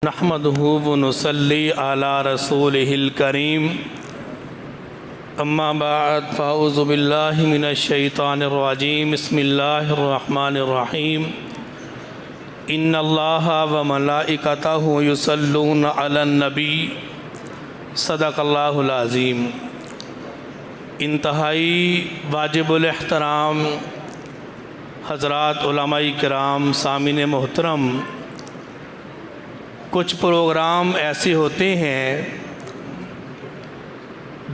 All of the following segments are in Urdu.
نحمدہ ونصلی علی رسولہ الکریم اما بعد فاعوذ باللہ من الشیطان الرجیم بسم اللہ الرحمن الرحیم ان اللہ وملائکتہ یصلون علی النبی صدق اللہ العظیم۔ انتہائی واجب الاحترام حضرات علماء کرام، سامعین محترم، کچھ پروگرام ایسے ہوتے ہیں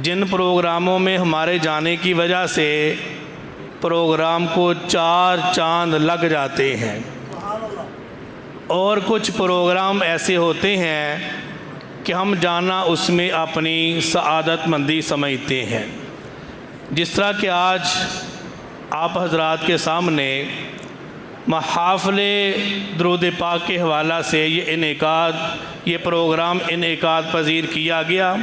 جن پروگراموں میں ہمارے جانے کی وجہ سے پروگرام کو 4 چاند لگ جاتے ہیں، اور کچھ پروگرام ایسے ہوتے ہیں کہ ہم جانا اس میں اپنی سعادت مندی سمجھتے ہیں۔ جس طرح کہ آج آپ حضرات کے سامنے محافل درود پاک کے حوالہ سے یہ پروگرام انعقاد پذیر کیا گیا،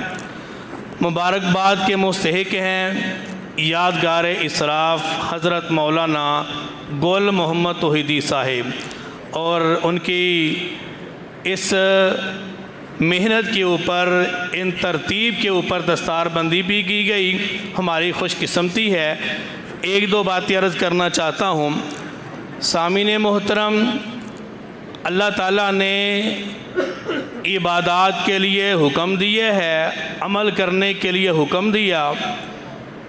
مبارکباد کے مستحق ہیں یادگار اسراف حضرت مولانا گل محمد توحیدی صاحب، اور ان کی اس محنت کے اوپر، ان ترتیب کے اوپر دستار بندی بھی کی گئی، ہماری خوش قسمتی ہے۔ 1-2 باتیں عرض کرنا چاہتا ہوں۔ سامعین محترم، اللہ تعالیٰ نے عبادات کے لیے حکم دیے ہے، عمل کرنے کے لیے حکم دیا۔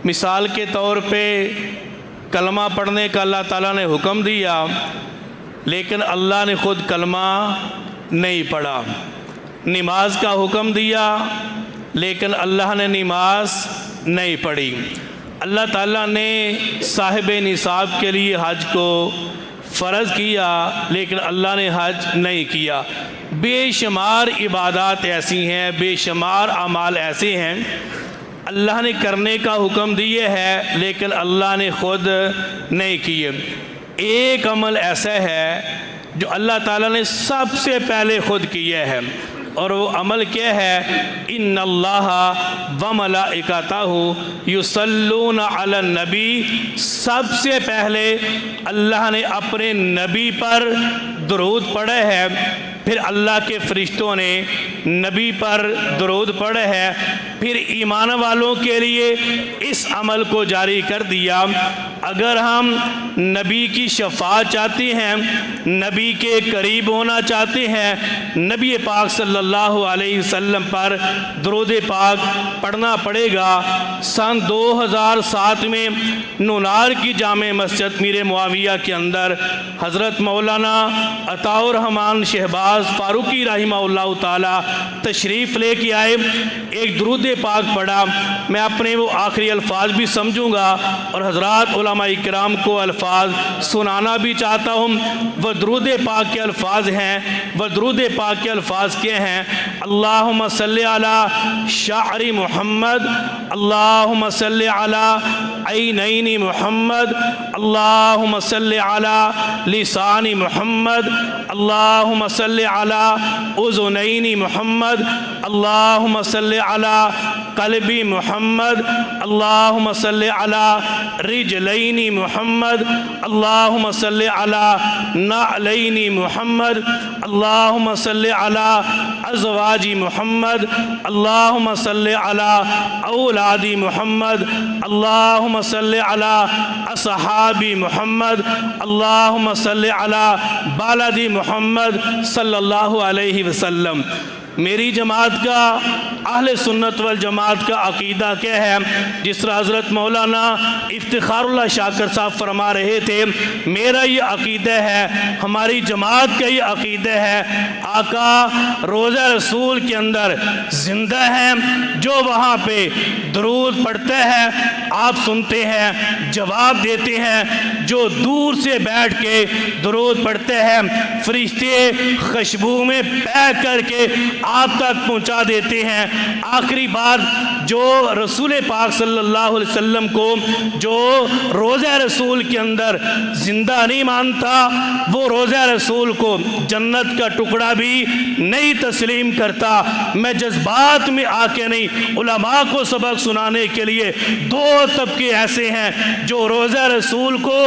مثال کے طور پہ کلمہ پڑھنے کا اللہ تعالیٰ نے حکم دیا، لیکن اللہ نے خود کلمہ نہیں پڑھا۔ نماز کا حکم دیا، لیکن اللہ نے نماز نہیں پڑھی۔ اللہ تعالیٰ نے صاحب نصاب کے لیے حج کو فرض کیا، لیکن اللہ نے حج نہیں کیا۔ بے شمار عبادات ایسی ہیں، بے شمار اعمال ایسے ہیں اللہ نے کرنے کا حکم دیے ہے، لیکن اللہ نے خود نہیں کیے۔ ایک عمل ایسا ہے جو اللہ تعالیٰ نے سب سے پہلے خود کیا ہے، اور وہ عمل کیا ہے؟ ان اللہ وملائکتہ یصلون علی النبی۔ سب سے پہلے اللہ نے اپنے نبی پر درود پڑھے ہے، پھر اللہ کے فرشتوں نے نبی پر درود پڑھے ہے، پھر ایمان والوں کے لیے اس عمل کو جاری کر دیا۔ اگر ہم نبی کی شفاعت چاہتے ہیں، نبی کے قریب ہونا چاہتے ہیں، نبی پاک صلی اللہ علیہ وسلم پر درود پاک پڑھنا پڑے گا۔ سن 2007 میں نونار کی جامع مسجد میر معاویہ کے اندر حضرت مولانا عطاء الرحمن شہباز فاروقی رحمہ اللہ تعالی تشریف لے کے آئے، ایک درود پاک پڑھا۔ میں اپنے وہ آخری الفاظ بھی سمجھوں گا اور حضرات علماء کرام کو الفاظ سنانا بھی چاہتا ہوں۔ وہ درود پاک کے الفاظ ہیں، وہ درود پاک کے الفاظ کیا ہیں؟ اللہم صلی علی شعر محمد، اللہم صلی علی عینین محمد، اللہم صلی علی لسان محمد، اللہم صلی علی اذنین محمد، اللہم صلی علی قلب محمد، اللہم صلی علی رجلین محمد، اللہم صلی علی نعلین محمد، اللہم صلی علی ازواج محمد، اللہم صلی علی اولاد محمد، اللہم صلی علی اصحاب محمد، اللہم صلی علی بالد محمد صلی اللہ علیہ وسلم۔ میری جماعت کا، اہل سنت والجماعت کا عقیدہ کیا ہے؟ جس طرح حضرت مولانا افتخار اللہ شاکر صاحب فرما رہے تھے، میرا یہ عقیدہ ہے، ہماری جماعت کا یہ عقیدہ ہے، آقا روضہ رسول کے اندر زندہ ہیں، جو وہاں پہ درود پڑھتے ہیں آپ سنتے ہیں، جواب دیتے ہیں، جو دور سے بیٹھ کے درود پڑھتے ہیں فرشتے خوشبو میں پیک کر کے آپ تک پہنچا دیتے ہیں۔ آخری بات جو رسول پاک صلی اللہ علیہ وسلم کو جو روضہ رسول کے اندر زندہ نہیں مانتا، وہ روضہ رسول کو جنت کا ٹکڑا بھی نہیں تسلیم کرتا۔ میں جذبات میں آ کے نہیں، علماء کو سبق سنانے کے لیے دو طبقے ایسے ہیں جو روضہ رسول کو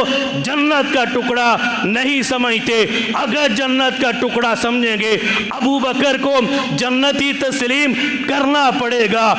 جنت کا ٹکڑا نہیں سمجھتے۔ اگر جنت کا ٹکڑا سمجھیں گے ابو بکر کو جنتی تسلیم کرنا پڑے گا۔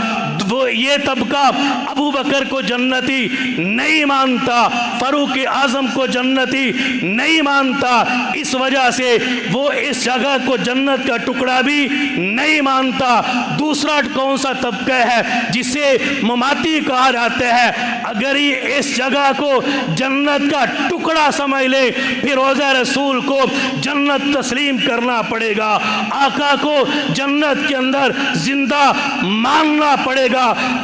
وہ یہ طبقہ ابو بکر کو جنتی نہیں مانتا، فاروق اعظم کو جنتی نہیں مانتا، اس وجہ سے وہ اس جگہ کو جنت کا ٹکڑا بھی نہیں مانتا۔ دوسرا کون سا طبقہ ہے جسے مماتی کہا جاتا ہے، اگر یہ اس جگہ کو جنت کا ٹکڑا سمجھ لے پھر روضہ رسول کو جنت تسلیم کرنا پڑے گا، آقا کو جنت کے اندر زندہ ماننا پڑے گا۔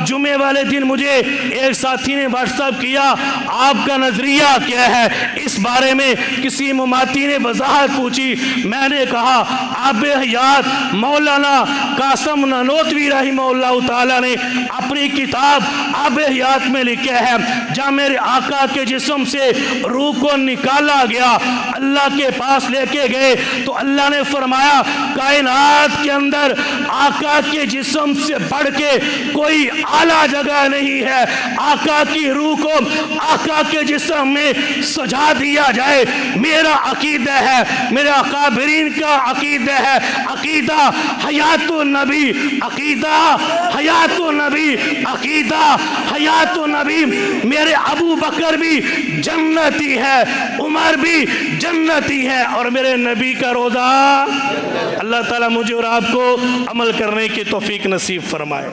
جمعے والے دن مجھے ایک ساتھی نے واٹس ایپ کیا، آپ کا نظریہ کیا ہے اس بارے میں؟ کسی مماتی نے وضاحت پوچھی، میں نے کہا آب حیات مولانا قاسم نانوتوی رحمہ اللہ تعالی نے اپنی کتاب آب حیات میں لکھا ہے، جہاں میرے آقا کے جسم سے روح کو نکالا گیا، اللہ کے پاس لے کے گئے تو اللہ نے فرمایا کائنات کے اندر آقا کے جسم سے بڑھ کے کوئی اعلیٰ جگہ نہیں ہے، آقا کی روح کو آقا کے جسم میں سجا دیا جائے۔ میرا عقیدہ ہے، میرے اکابرین کا عقیدہ ہے، عقیدہ حیات النبی، عقیدہ حیات النبی، عقیدہ حیات النبی۔ میرے ابو بکر بھی جنتی ہے، عمر بھی جنتی ہے، اور میرے نبی کا روضہ۔ اللہ تعالیٰ مجھے اور آپ کو عمل کرنے کی توفیق نصیب فرمائے۔